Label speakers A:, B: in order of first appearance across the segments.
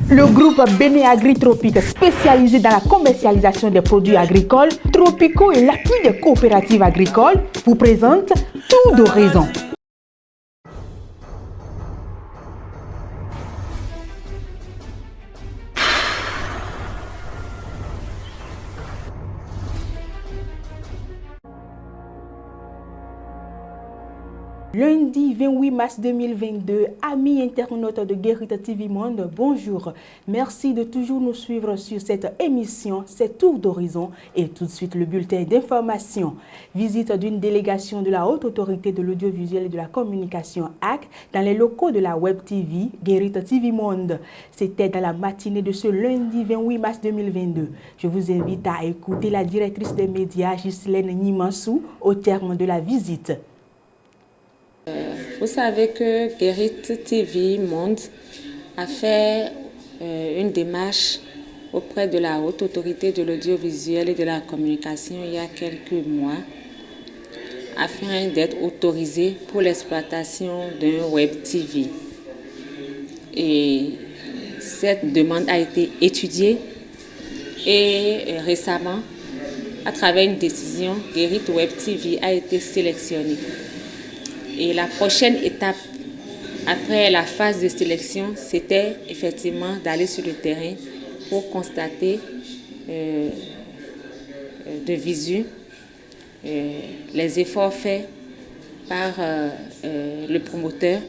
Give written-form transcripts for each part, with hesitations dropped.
A: Le groupe Béné Agri Tropique, spécialisé dans la commercialisation des produits agricoles, tropicaux et l'appui des coopératives agricoles, vous présente Tour d'horizon. Lundi 28 mars 2022, amis internautes de Guérita TV Monde, bonjour. Merci de toujours nous suivre sur cette émission, c'est Tour d'horizon et tout de suite le bulletin d'information. Visite d'une délégation de la Haute Autorité de l'Audiovisuel et de la Communication HAC dans les locaux de la Web TV, Guérita TV Monde. C'était dans la matinée de ce lundi 28 mars 2022. Je vous invite à écouter la directrice des médias, Ghislaine Nimansou, au terme de la visite.
B: Vous savez que Guérita TV Monde a fait une démarche auprès de la Haute Autorité de l'Audiovisuel et de la Communication il y a quelques mois afin d'être autorisé pour l'exploitation d'un Web TV. Et cette demande a été étudiée et récemment, à travers une décision, Guérita Web TV a été sélectionnée. Et la prochaine étape, après la phase de sélection, c'était effectivement d'aller sur le terrain pour constater de visu les efforts faits par le promoteur,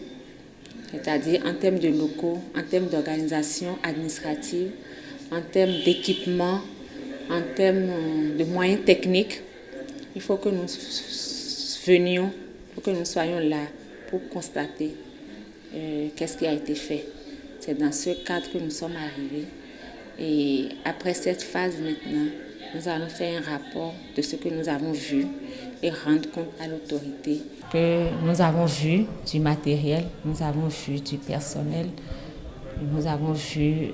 B: c'est-à-dire en termes de locaux, en termes d'organisation administrative, en termes d'équipement, en termes de moyens techniques. Il faut que nous venions, pour que nous soyons là pour constater qu'est-ce qui a été fait. C'est dans ce cadre que nous sommes arrivés. Et après cette phase maintenant, nous allons faire un rapport de ce que nous avons vu et rendre compte à l'autorité. Que nous avons vu du matériel, nous avons vu du personnel, nous avons vu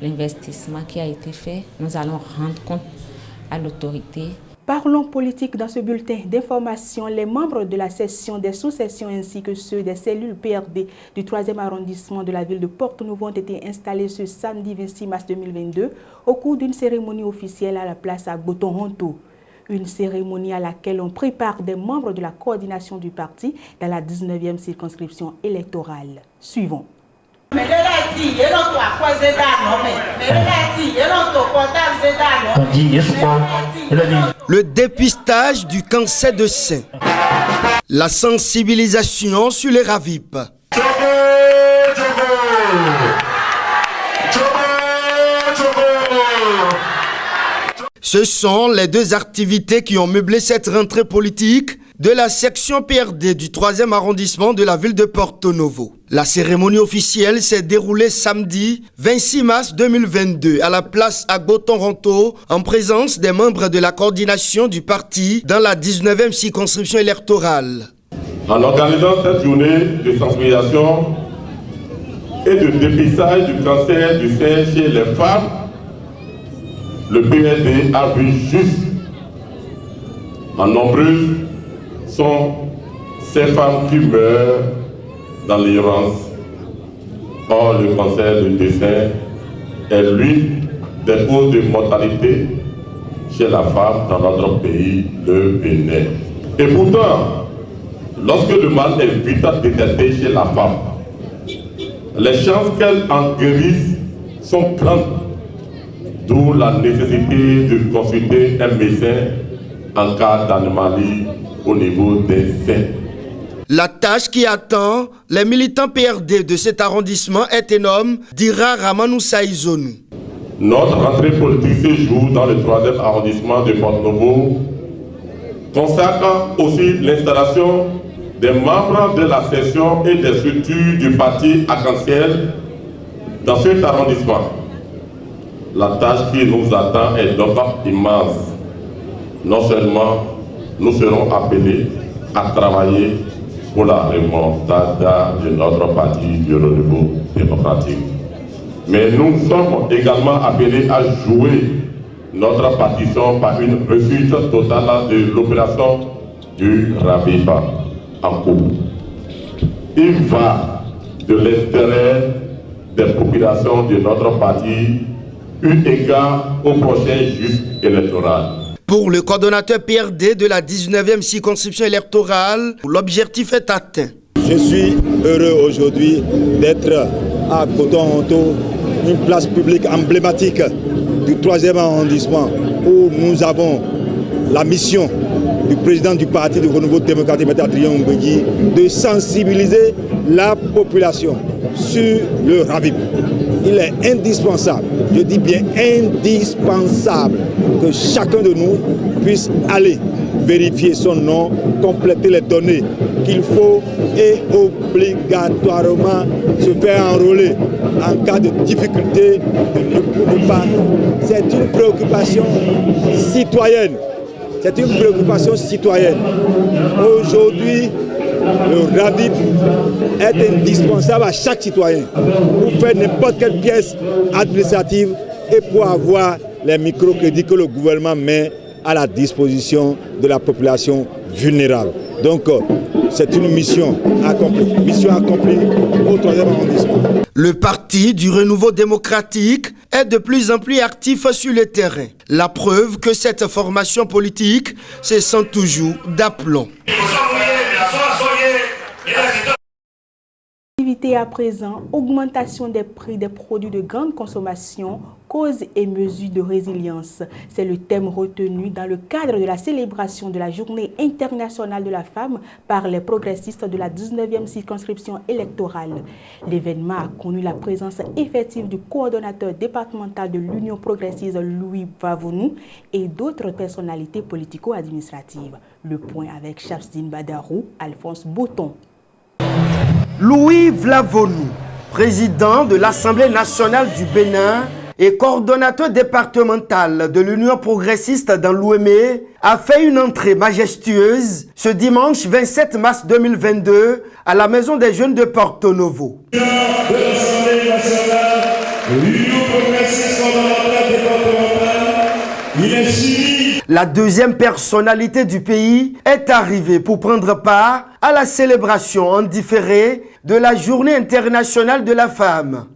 B: l'investissement qui a été fait. Nous allons rendre compte à l'autorité.
A: Parlons politique dans ce bulletin d'information. Les membres de la session des sous-sessions ainsi que ceux des cellules PRD du 3e arrondissement de la ville de Porto-Novo ont été installés ce samedi 26 mars 2022 au cours d'une cérémonie officielle à la place à Gotonronto. Une cérémonie à laquelle on prépare des membres de la coordination du parti dans la 19e circonscription électorale. Suivons.
C: Le dépistage du cancer de sein, la sensibilisation sur les RAVIP. Ce sont les deux activités qui ont meublé cette rentrée politique de la section PRD du 3e arrondissement de la ville de Porto-Novo. La cérémonie officielle s'est déroulée samedi 26 mars 2022 à la place à Gotonronto en présence des membres de la coordination du parti dans la 19e circonscription électorale.
D: En organisant cette journée de sensibilisation et de dépistage du cancer du sein chez les femmes, le PRD a vu juste en nombreuses sont ces femmes qui meurent dans l'ignorance. Or, le cancer du sein est l'une des causes de mortalité chez la femme dans notre pays, le Bénin. Et pourtant, lorsque le mal est vite détecté chez la femme, les chances qu'elle en guérisse sont grandes, d'où la nécessité de consulter un médecin en cas d'anomalie au niveau des seins.
C: La tâche qui attend les militants PRD de cet arrondissement est énorme, dira Ramanou Saïzonou.
D: Notre rentrée politique se joue dans le 3e arrondissement de Porto-Novo, consacre aussi l'installation des membres de la section et des structures du parti arc-en-ciel dans cet arrondissement. La tâche qui nous attend est donc immense. Non seulement nous serons appelés à travailler pour la remontada de notre parti du renouveau démocratique, mais nous sommes également appelés à jouer notre partition par une réussite totale de l'opération du RAVIP en cours. Il va de l'intérêt des populations de notre parti, eu égard au prochain juste électoral.
C: Pour le coordonnateur PRD de la 19e circonscription électorale, l'objectif est atteint.
E: Je suis heureux aujourd'hui d'être à Coton-Honto, une place publique emblématique du 3e arrondissement où nous avons la mission du président du parti du Renouveau démocratique, M. Adrien Mbegui, de sensibiliser la population sur le RAVIP. Il est indispensable, je dis bien indispensable, que chacun de nous puisse aller vérifier son nom, compléter les données qu'il faut et obligatoirement se faire enrôler en cas de difficulté de ne pas. C'est une préoccupation citoyenne. C'est une préoccupation citoyenne. Aujourd'hui, le RAVIP est indispensable à chaque citoyen pour faire n'importe quelle pièce administrative et pour avoir les microcrédits que le gouvernement met à la disposition de la population vulnérable. Donc, c'est une mission accomplie au 3e arrondissement.
C: Le parti du Renouveau démocratique est de plus en plus actif sur le terrain. La preuve que cette formation politique se sent toujours d'aplomb.
A: À présent, augmentation des prix des produits de grande consommation, causes et mesures de résilience. C'est le thème retenu dans le cadre de la célébration de la Journée internationale de la femme par les progressistes de la 19e circonscription électorale. L'événement a connu la présence effective du coordonnateur départemental de l'Union progressiste Louis Vlavonou et d'autres personnalités politico-administratives. Le point avec Chafsdine Badarou, Alphonse Bouton.
C: Louis Vlavonou, président de l'Assemblée nationale du Bénin et coordonnateur départemental de l'Union progressiste dans l'Ouémé, a fait une entrée majestueuse ce dimanche 27 mars 2022 à la Maison des Jeunes de Porto Novo. La deuxième personnalité du pays est arrivée pour prendre part à la célébration en différé de la Journée internationale de la femme.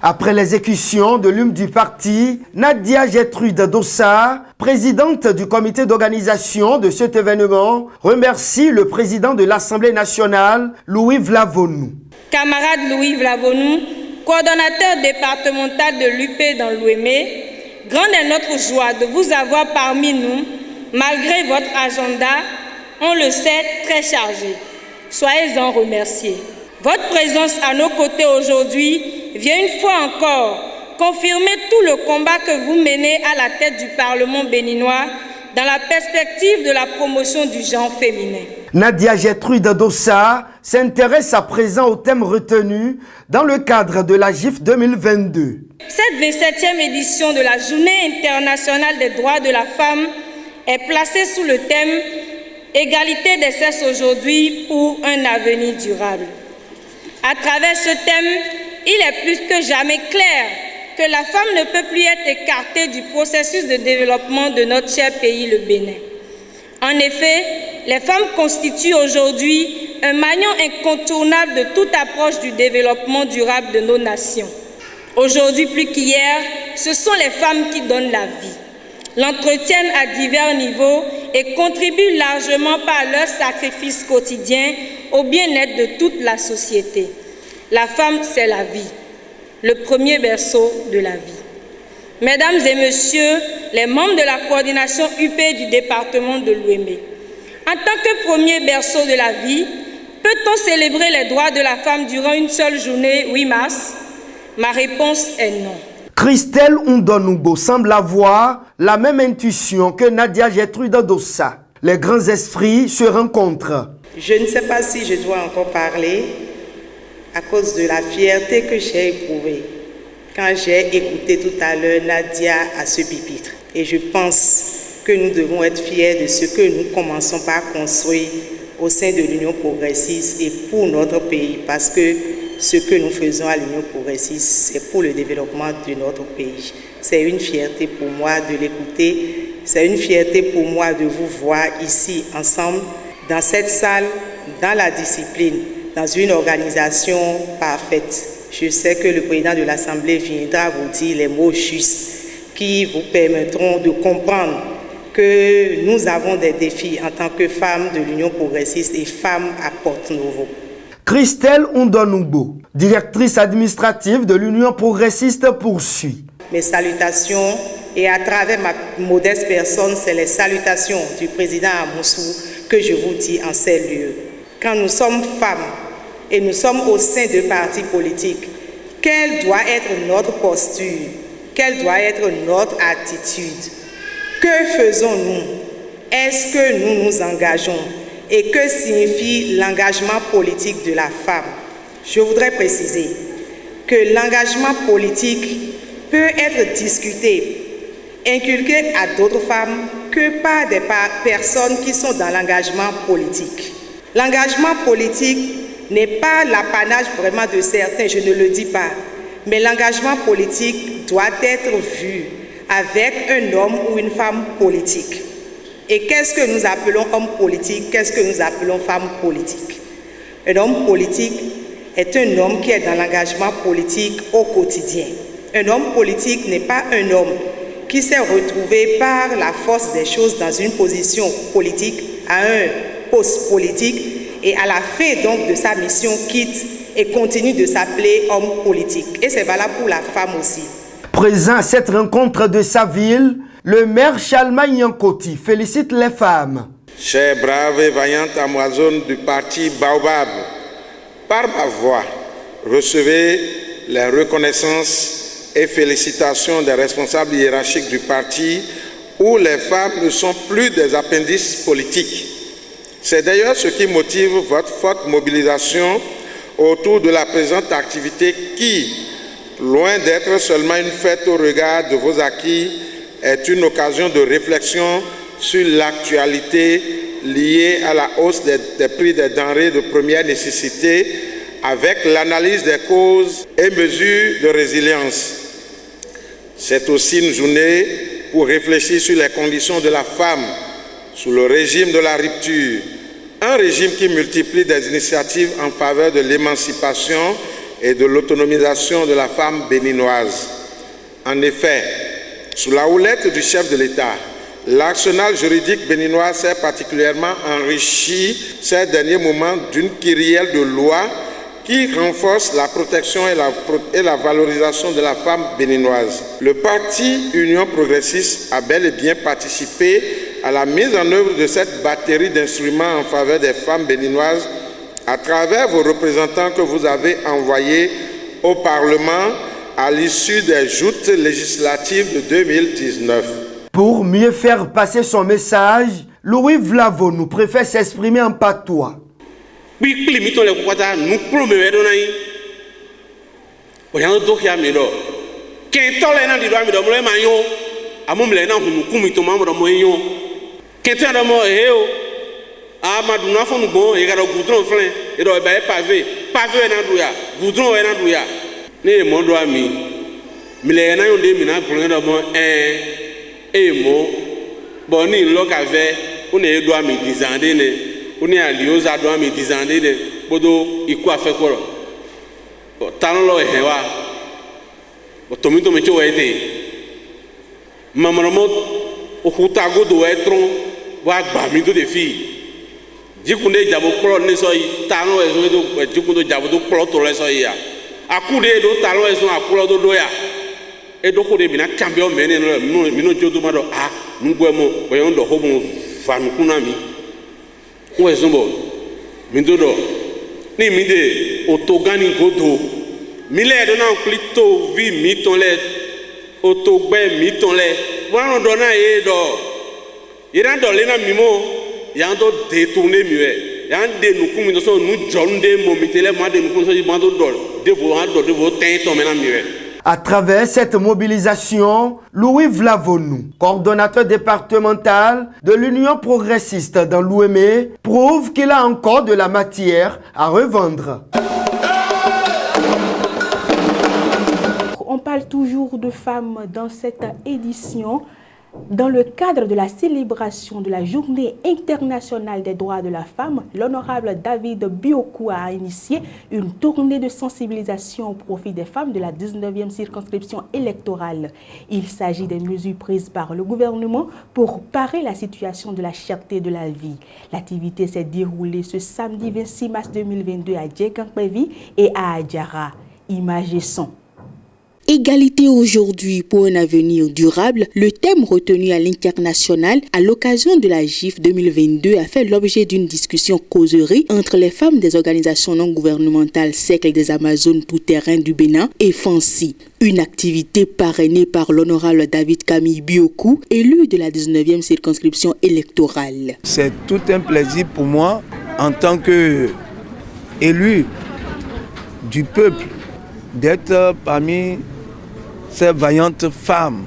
C: Après l'exécution de l'hymne du parti, Nadia Gertrude Dossa, présidente du comité d'organisation de cet événement, remercie le président de l'Assemblée nationale, Louis Vlavonou.
F: Camarade Louis Vlavonou, coordonnateur départemental de l'UP dans l'Ouémé, grande est notre joie de vous avoir parmi nous, malgré votre agenda, on le sait, très chargé. Soyez-en remerciés. Votre présence à nos côtés aujourd'hui vient une fois encore confirmer tout le combat que vous menez à la tête du Parlement béninois dans la perspective de la promotion du genre féminin.
C: Nadia Gertrude Dossa s'intéresse à présent au thème retenu dans le cadre de la GIF 2022.
F: Cette 27e édition de la Journée internationale des droits de la femme est placée sous le thème « Égalité des sexes aujourd'hui pour un avenir durable ». À travers ce thème, il est plus que jamais clair que la femme ne peut plus être écartée du processus de développement de notre cher pays, le Bénin. En effet, les femmes constituent aujourd'hui un maillon incontournable de toute approche du développement durable de nos nations. Aujourd'hui plus qu'hier, ce sont les femmes qui donnent la vie, l'entretiennent à divers niveaux et contribuent largement par leur sacrifice quotidien au bien-être de toute la société. La femme, c'est la vie, le premier berceau de la vie. Mesdames et messieurs, les membres de la coordination UP du département de l'Ouémé, en tant que premier berceau de la vie, peut-on célébrer les droits de la femme durant une seule journée, 8 mars? Ma réponse est non.
C: Christelle Undonoubo semble avoir la même intuition que Nadia Gertrude Dossa. Les grands esprits se rencontrent.
G: Je ne sais pas si je dois encore parler à cause de la fierté que j'ai éprouvée quand j'ai écouté tout à l'heure Nadia à ce pupitre. Et je pense que nous devons être fiers de ce que nous commençons par construire au sein de l'Union progressiste et pour notre pays, parce que ce que nous faisons à l'Union progressiste, c'est pour le développement de notre pays. C'est une fierté pour moi de l'écouter c'est une fierté pour moi de vous voir ici ensemble, dans cette salle, dans la discipline, dans une organisation parfaite. Je sais que le président de l'Assemblée viendra vous dire les mots justes qui vous permettront de comprendre que nous avons des défis en tant que femmes de l'Union progressiste et femmes à Porto-Novo.
C: Christelle Ondonumbo, directrice administrative de l'Union progressiste, poursuit.
G: Mes salutations, et à travers ma modeste personne, c'est les salutations du président Amoussou que je vous dis en ces lieux. Quand nous sommes femmes et nous sommes au sein de partis politiques, quelle doit être notre posture? Quelle doit être notre attitude? Que faisons-nous? Est-ce que nous nous engageons? Et que signifie l'engagement politique de la femme? Je voudrais préciser que l'engagement politique peut être discuté, inculqué à d'autres femmes que par des personnes qui sont dans l'engagement politique. L'engagement politique n'est pas l'apanage vraiment de certains, je ne le dis pas, mais l'engagement politique doit être vu avec un homme ou une femme politique. Et qu'est-ce que nous appelons homme politique? Qu'est-ce que nous appelons femme politique? Un homme politique est un homme qui est dans l'engagement politique au quotidien. Un homme politique n'est pas un homme qui s'est retrouvé par la force des choses dans une position politique, à un poste politique, et à la fin donc de sa mission quitte et continue de s'appeler homme politique. Et c'est valable pour la femme aussi.
C: Présent à cette rencontre de sa ville, le maire Chalma Yankoti félicite les femmes.
H: Chers braves et vaillantes Amazones du parti Baobab, par ma voix, recevez les reconnaissances et félicitations des responsables hiérarchiques du parti où les femmes ne sont plus des appendices politiques. C'est d'ailleurs ce qui motive votre forte mobilisation autour de la présente activité qui, loin d'être seulement une fête au regard de vos acquis, est une occasion de réflexion sur l'actualité liée à la hausse des prix des denrées de première nécessité avec l'analyse des causes et mesures de résilience. C'est aussi une journée pour réfléchir sur les conditions de la femme sous le régime de la rupture, un régime qui multiplie des initiatives en faveur de l'émancipation et de l'autonomisation de la femme béninoise. En effet, sous la houlette du chef de l'État, l'arsenal juridique béninois s'est particulièrement enrichi ces derniers moments d'une kyrielle de lois qui renforce la protection et la valorisation de la femme béninoise. Le parti Union progressiste a bel et bien participé à la mise en œuvre de cette batterie d'instruments en faveur des femmes béninoises à travers vos représentants que vous avez envoyés au Parlement à l'issue des joutes législatives de 2019.
C: Pour mieux faire passer son message, Louis Vlavo nous préfère s'exprimer en patois.
I: Oui, limite les quotas, nous promettons d'ailleurs. Voyons donc qu'il y a mieux. Quand on est dans le droit de l'homme, maillon, à mon blé, nous commettons membre de moyen. Quand on est dans le monde, ah, madonna font nous bon, il y a le goudron plein, et donc pavé est dans douya, goudron est dans douya. Né mon droit mi, mais les gens ont des minants pour le moment et mon bon ni l'ocave, on est droit mi disandé. On est allé aux adouans mais 10 ans de bodo ikwa fait quoi talon lo hewa botomi to mecho ete mamaramo okutago do etron wa gba mi do de fi jikunde jabo pro ne so yi talon ezo do jikundo jabo do pro to le so yi ya akude do talon ezo akulo do ya e do ko de bi na cambio mene no mi no jodo ma do ah ngwe mo boyo ndo ho mo fanu kunami où est-ce que Mindodo ni mide otogani godo mile dona plito vi mitonle otogbe mitonle wan dona e do ira do lena mimo yando détourner mieux yande nous comme nous sommes nous jonde momitele moi de nous comme ça mando do de vos teintes maintenant mieux.
C: À travers cette mobilisation, Louis Vlavonou, coordonnateur départemental de l'Union progressiste dans l'Ouémé, prouve qu'il a encore de la matière à revendre.
A: On parle toujours de femmes dans cette édition. Dans le cadre de la célébration de la Journée internationale des droits de la femme, l'honorable David Biokou a initié une tournée de sensibilisation au profit des femmes de la 19e circonscription électorale. Il s'agit des mesures prises par le gouvernement pour parer la situation de la cherté de la vie. L'activité s'est déroulée ce samedi 26 mars 2022 à Djegangpevi et à Adjara. Images et sons. Égalité aujourd'hui pour un avenir durable, le thème retenu à l'international à l'occasion de la GIF 2022 a fait l'objet d'une discussion causerie entre les femmes des organisations non gouvernementales Cercle des Amazones tout-terrain du Bénin et Fancy. Une activité parrainée par l'honorable David Camille Biokou, élu de la 19e circonscription électorale.
E: C'est tout un plaisir pour moi en tant qu'élu du peuple d'être parmi ces vaillantes femmes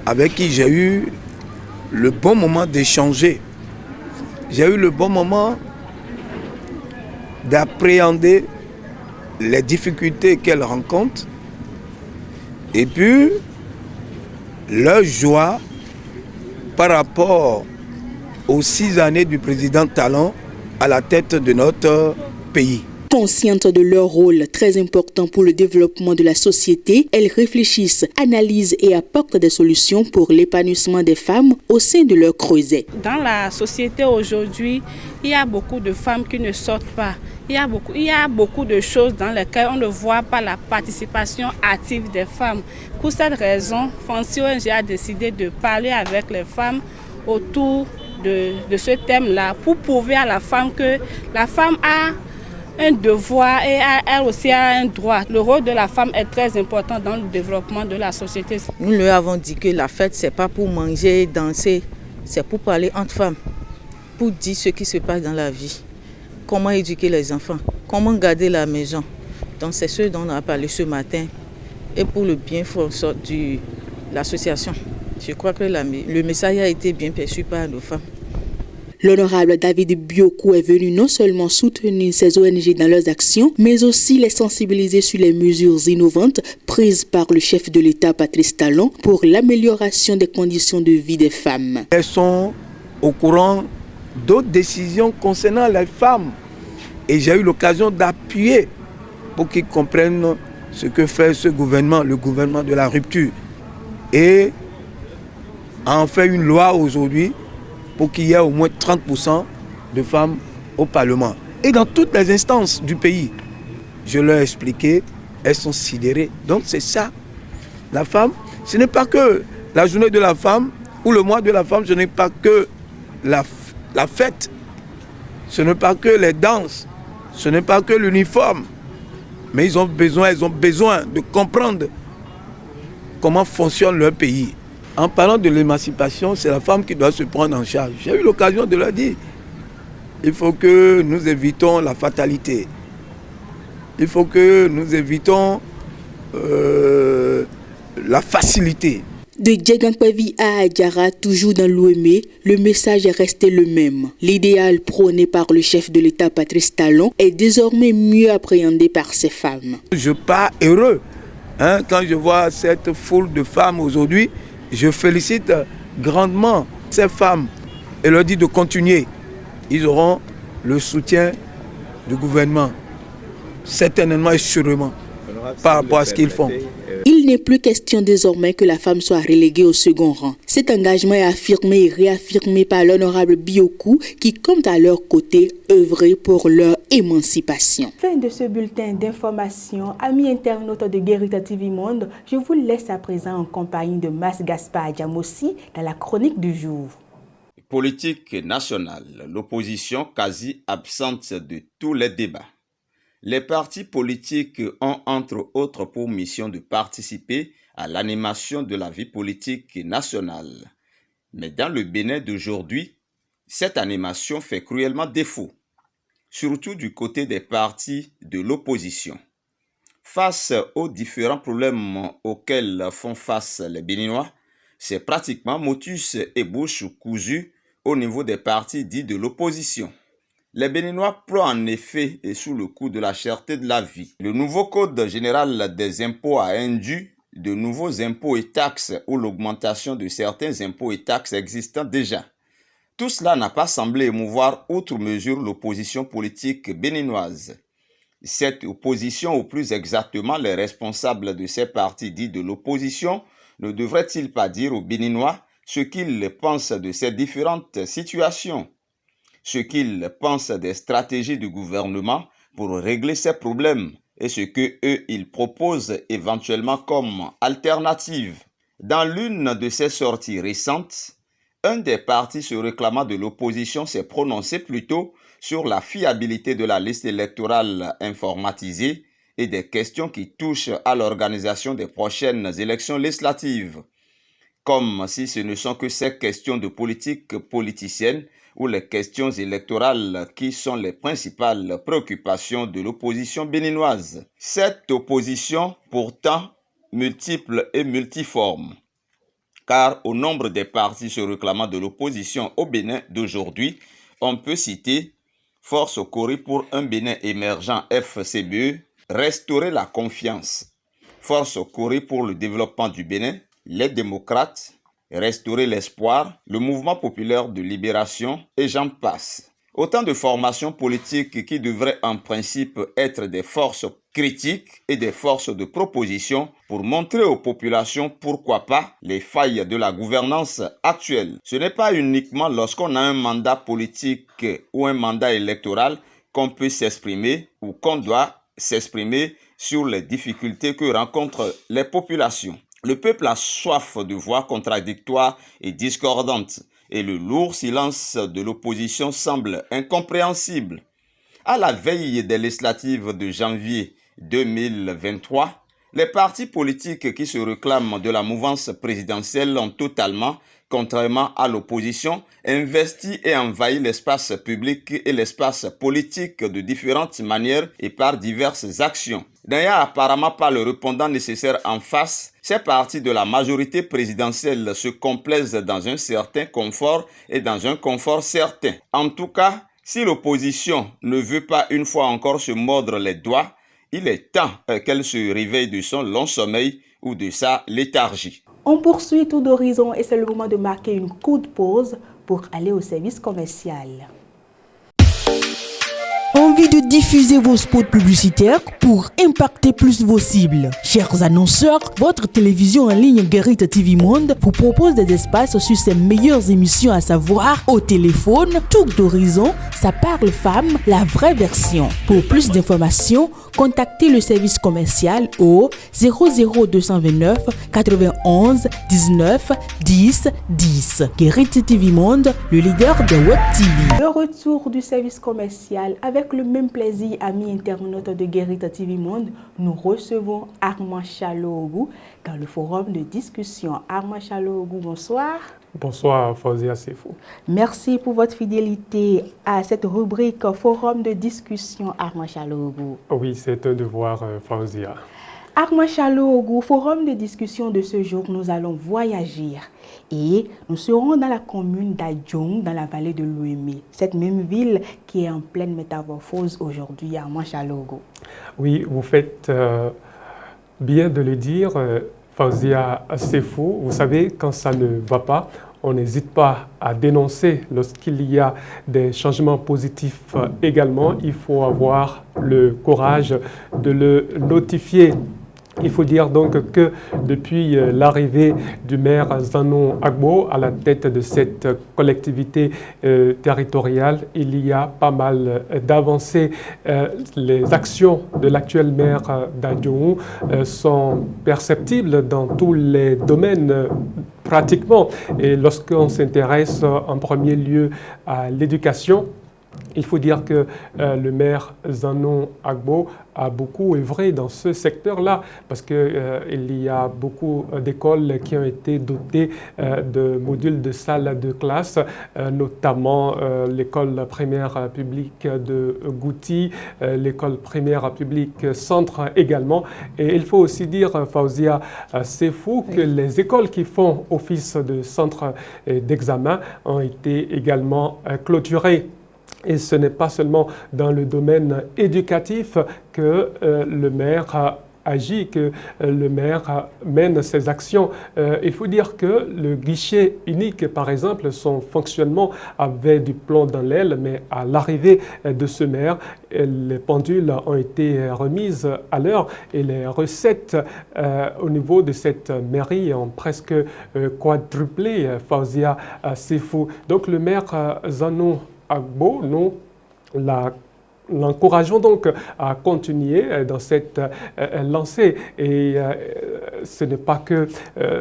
E: avec qui j'ai eu le bon moment d'échanger. J'ai eu le bon moment d'appréhender les difficultés qu'elles rencontrent et puis leur joie par rapport aux 6 années du président Talon à la tête de notre pays.
A: Conscientes de leur rôle très important pour le développement de la société, elles réfléchissent, analysent et apportent des solutions pour l'épanouissement des femmes au sein de leur creuset.
J: Dans la société aujourd'hui, il y a beaucoup de femmes qui ne sortent pas. Il y a beaucoup de choses dans lesquelles on ne voit pas la participation active des femmes. Pour cette raison, Fancy ONG a décidé de parler avec les femmes autour de ce thème-là pour prouver à la femme que la femme a un devoir et elle aussi a un droit. Le rôle de la femme est très important dans le développement de la société.
K: Nous leur avons dit que la fête, ce n'est pas pour manger, danser, c'est pour parler entre femmes, pour dire ce qui se passe dans la vie, comment éduquer les enfants, comment garder la maison. Donc c'est ce dont on a parlé ce matin et pour le bien-fond de l'association. Je crois que le message a été bien perçu par nos femmes.
A: L'honorable David Biokou est venu non seulement soutenir ces ONG dans leurs actions, mais aussi les sensibiliser sur les mesures innovantes prises par le chef de l'État Patrice Talon pour l'amélioration des conditions de vie des femmes.
E: Elles sont au courant d'autres décisions concernant les femmes et j'ai eu l'occasion d'appuyer pour qu'ils comprennent ce que fait ce gouvernement, le gouvernement de la rupture, et en fait une loi aujourd'hui pour qu'il y ait au moins 30% de femmes au Parlement. Et dans toutes les instances du pays, je leur ai expliqué, elles sont sidérées. Donc c'est ça, la femme, ce n'est pas que la journée de la femme ou le mois de la femme, ce n'est pas que la fête, ce n'est pas que les danses, ce n'est pas que l'uniforme, mais elles ont besoin de comprendre comment fonctionne leur pays. En parlant de l'émancipation, c'est la femme qui doit se prendre en charge. J'ai eu l'occasion de leur dire, il faut que nous évitons la fatalité. Il faut que nous évitons la facilité.
A: De Djegangpevi à Adjara, toujours dans l'Ouémé, le message est resté le même. L'idéal prôné par le chef de l'État Patrice Talon est désormais mieux appréhendé par ces femmes.
E: Je pars heureux quand je vois cette foule de femmes aujourd'hui. Je félicite grandement ces femmes et leur dis de continuer. Ils auront le soutien du gouvernement, certainement et sûrement, par rapport à ce qu'ils font.
A: Il n'est plus question désormais que la femme soit reléguée au second rang. Cet engagement est affirmé et réaffirmé par l'honorable Biokou qui compte à leur côté œuvrer pour leur émancipation. Fin de ce bulletin d'information. Amis internautes de Guérita TV Monde, je vous laisse à présent en compagnie de Mas Gaspard Adjamossi dans la chronique du jour.
L: Politique nationale, l'opposition quasi absente de tous les débats. Les partis politiques ont entre autres pour mission de participer à l'animation de la vie politique nationale. Mais dans le Bénin d'aujourd'hui, cette animation fait cruellement défaut, surtout du côté des partis de l'opposition. Face aux différents problèmes auxquels font face les Béninois, c'est pratiquement motus et bouche cousue au niveau des partis dits de l'opposition. Les Béninois pleurent en effet et sous le coup de la cherté de la vie. Le nouveau code général des impôts a induit de nouveaux impôts et taxes ou l'augmentation de certains impôts et taxes existants déjà. Tout cela n'a pas semblé émouvoir outre mesure l'opposition politique béninoise. Cette opposition, ou plus exactement les responsables de ces partis dits de l'opposition, ne devraient-ils pas dire aux Béninois ce qu'ils pensent de ces différentes situations, ce qu'ils pensent des stratégies du gouvernement pour régler ces problèmes et ce que eux ils proposent éventuellement comme alternative. Dans l'une de ces sorties récentes, un des partis se réclamant de l'opposition s'est prononcé plutôt sur la fiabilité de la liste électorale informatisée et des questions qui touchent à l'organisation des prochaines élections législatives. Comme si ce ne sont que ces questions de politique politicienne ou les questions électorales qui sont les principales préoccupations de l'opposition béninoise. Cette opposition, pourtant, multiple et multiforme. Car au nombre des partis se réclamant de l'opposition au Bénin d'aujourd'hui, on peut citer Force Cori pour un Bénin émergent FCBE, restaurer la confiance. Force Cori pour le développement du Bénin, les démocrates, restaurer l'espoir, le mouvement populaire de libération et j'en passe. Autant de formations politiques qui devraient en principe être des forces critiques et des forces de proposition pour montrer aux populations, pourquoi pas, les failles de la gouvernance actuelle. Ce n'est pas uniquement lorsqu'on a un mandat politique ou un mandat électoral qu'on peut s'exprimer ou qu'on doit s'exprimer sur les difficultés que rencontrent les populations. Le peuple a soif de voix contradictoires et discordantes. Et le lourd silence de l'opposition semble incompréhensible. À la veille des législatives de janvier 2023, les partis politiques qui se réclament de la mouvance présidentielle ont totalement, contrairement à l'opposition, investi et envahi l'espace public et l'espace politique de différentes manières et par diverses actions. N'ayant apparemment pas le répondant nécessaire en face, ces partis de la majorité présidentielle se complaisent dans un certain confort et dans un confort certain. En tout cas, si l'opposition ne veut pas une fois encore se mordre les doigts, il est temps qu'elle se réveille de son long sommeil ou de sa léthargie.
A: On poursuit Tour d'horizon et c'est le moment de marquer une courte pause pour aller au service commercial.
M: Envie de diffuser vos spots publicitaires pour impacter plus vos cibles? Chers annonceurs, votre télévision en ligne Guérite TV Monde vous propose des espaces sur ses meilleures émissions, à savoir au téléphone, Tour d'horizon, ça parle femme, la vraie version. Pour plus d'informations, contactez le service commercial au 00229 91 19 10 10. Guérite TV Monde, le leader de Web TV.
A: Le retour du service commercial. Avec le même plaisir, amis internautes de Guérite TV Monde, nous recevons Armand Chaloogou dans le forum de discussion. Armand Chaloogou, bonsoir.
N: Bonsoir, Fauzia Sefou.
A: Merci pour votre fidélité à cette rubrique forum de discussion, Armand Chaloogou.
N: Oui, c'est un devoir, Fauzia.
A: Armand Chaloogou, forum de discussion de ce jour, nous allons voyager et nous serons dans la commune d'Adjoung, dans la vallée de l'Ouémé, cette même ville qui est en pleine métamorphose aujourd'hui, Armand Chaloogou.
N: Oui, vous faites bien de le dire, Fauzia Sefou. Vous savez, quand ça ne va pas, on n'hésite pas à dénoncer. Lorsqu'il y a des changements positifs également, il faut avoir le courage de le notifier. Il faut dire donc que depuis l'arrivée du maire Zanon Agbo à la tête de cette collectivité territoriale, il y a pas mal d'avancées. Les actions de l'actuel maire d'Adjoung sont perceptibles dans tous les domaines pratiquement. Et lorsqu'on s'intéresse en premier lieu à l'éducation, il faut dire que le maire Zanon Agbo a beaucoup œuvré dans ce secteur-là parce qu'il y a beaucoup d'écoles qui ont été dotées de modules de salles de classe, notamment l'école primaire publique de Gouti, l'école primaire publique Centre également. Et il faut aussi dire, Fauzia Sefou, que les écoles qui font office de centre d'examen ont été également clôturées. Et ce n'est pas seulement dans le domaine éducatif que le maire agit, que le maire mène ses actions. Il faut dire que le guichet unique, par exemple, son fonctionnement avait du plomb dans l'aile, mais à l'arrivée de ce maire, les pendules ont été remises à l'heure et les recettes au niveau de cette mairie ont presque quadruplé, Fauzia Sefou. Donc le maire Zanou Agbo, nous l'encourageons donc à continuer dans cette lancée. Et ce n'est pas que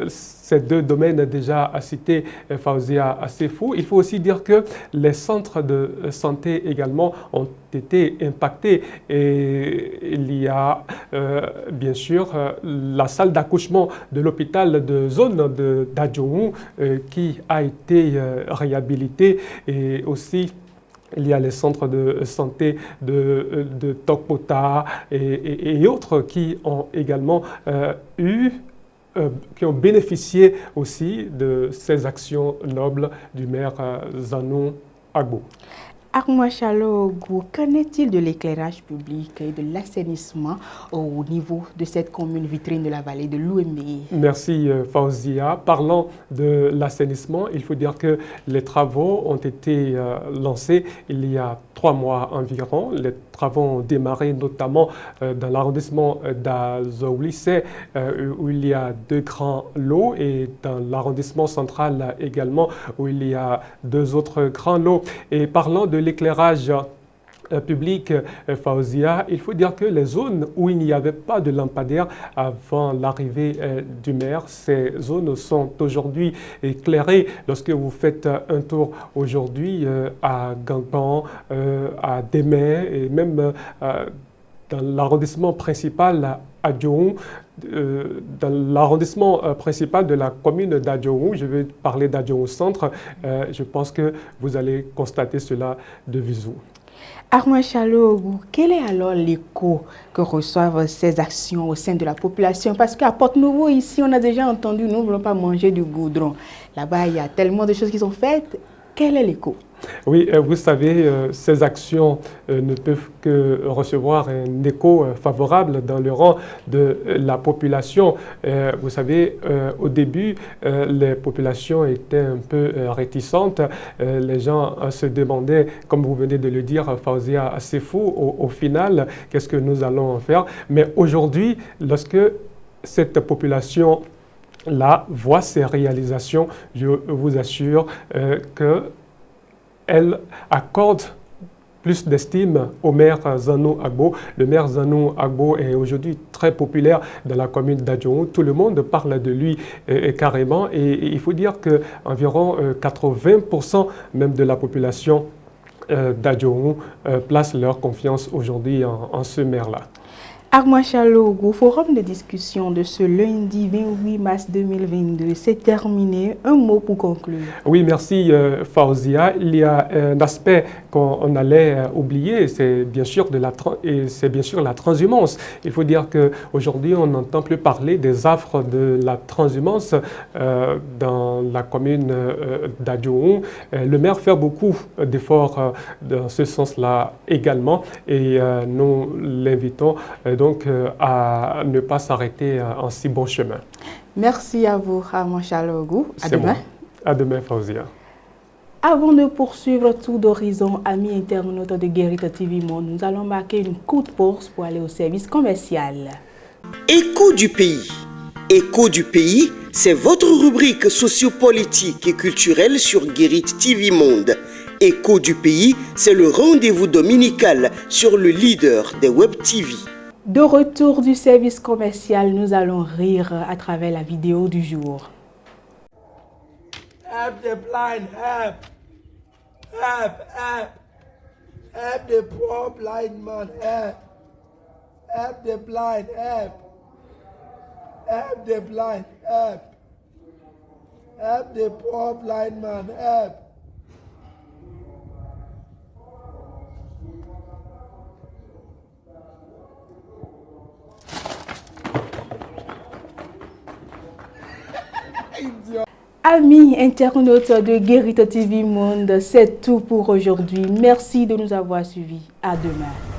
N: ces deux domaines déjà à citer, Fauzia Sefou. Il faut aussi dire que les centres de santé également ont été impactés. Et il y a bien sûr la salle d'accouchement de l'hôpital de zone d'Adjoum qui a été réhabilitée, et aussi il y a les centres de santé de Tokpota et autres qui ont également qui ont bénéficié aussi de ces actions nobles du maire Zanou Agbo.
A: Armoua Chalogou, qu'en est-il de l'éclairage public et de l'assainissement au niveau de cette commune vitrine de la vallée de l'Ouémé?
N: Merci Fauzia. Parlant de l'assainissement, il faut dire que les travaux ont été lancés il y a 3 mois environ. Les travaux ont démarré notamment dans l'arrondissement d'Azoulissé où il y a 2 grands lots, et dans l'arrondissement central également où il y a 2 autres grands lots. Et parlant de l'éclairage public, Fauzia, il faut dire que les zones où il n'y avait pas de lampadaire avant l'arrivée du maire, ces zones sont aujourd'hui éclairées. Lorsque vous faites un tour aujourd'hui à Gangban, à Démé et même dans l'arrondissement principal à Djohou, dans l'arrondissement principal de la commune d'Adjohou, je vais parler d'Adjohou Centre, je pense que vous allez constater cela de visu.
A: Armoua Chalogou, quel est alors l'écho que reçoivent ces actions au sein de la population? Parce qu'à Porte-Nouveau, ici, on a déjà entendu, nous ne voulons pas manger du goudron. Là-bas, il y a tellement de choses qui sont faites. Quel est l'écho?
N: Oui, vous savez, ces actions ne peuvent que recevoir un écho favorable dans le rang de la population. Vous savez, au début, les populations étaient un peu réticentes. Les gens se demandaient, comme vous venez de le dire, Fauzia Sefou, au final, qu'est-ce que nous allons en faire? Mais aujourd'hui, lorsque cette population là voit ces réalisations, je vous assure qu'elle accorde plus d'estime au maire Zanou Agbo. Le maire Zanou Agbo est aujourd'hui très populaire dans la commune d'Adjohou. Tout le monde parle de lui carrément, et il faut dire qu'environ 80% même de la population d'Adjohou place leur confiance aujourd'hui en ce maire-là.
A: Armoua Chalogou, forum de discussion de ce lundi 28 mars 2022, c'est terminé. Un mot pour conclure.
N: Oui, merci Fauzia. Il y a un aspect qu'on allait oublier, c'est bien sûr la transhumance. Il faut dire qu'aujourd'hui, on n'entend plus parler des affres de la transhumance dans la commune d'Adjohou. Le maire fait beaucoup d'efforts dans ce sens-là également, et nous l'invitons donc à ne pas s'arrêter en si bon chemin.
A: Merci à vous, Armoua Chalogou. À demain.
N: À demain, Fauzia.
A: Avant de poursuivre Tour d'horizon, amis internautes de Guérita TV Monde, nous allons marquer une courte pause pour aller au service commercial.
O: Écho du pays. Écho du pays, c'est votre rubrique sociopolitique et culturelle sur Guérita TV Monde. Écho du pays, c'est le rendez-vous dominical sur le leader des Web TV.
A: De retour du service commercial, nous allons rire à travers la vidéo du jour.
P: Help the blind, help. Help, help. Help the poor blind man, help. Help the blind, help. Help the blind, help. Help the poor blind man, help.
A: Amis internautes de Guérita TV Monde, c'est tout pour aujourd'hui. Merci de nous avoir suivis. À demain.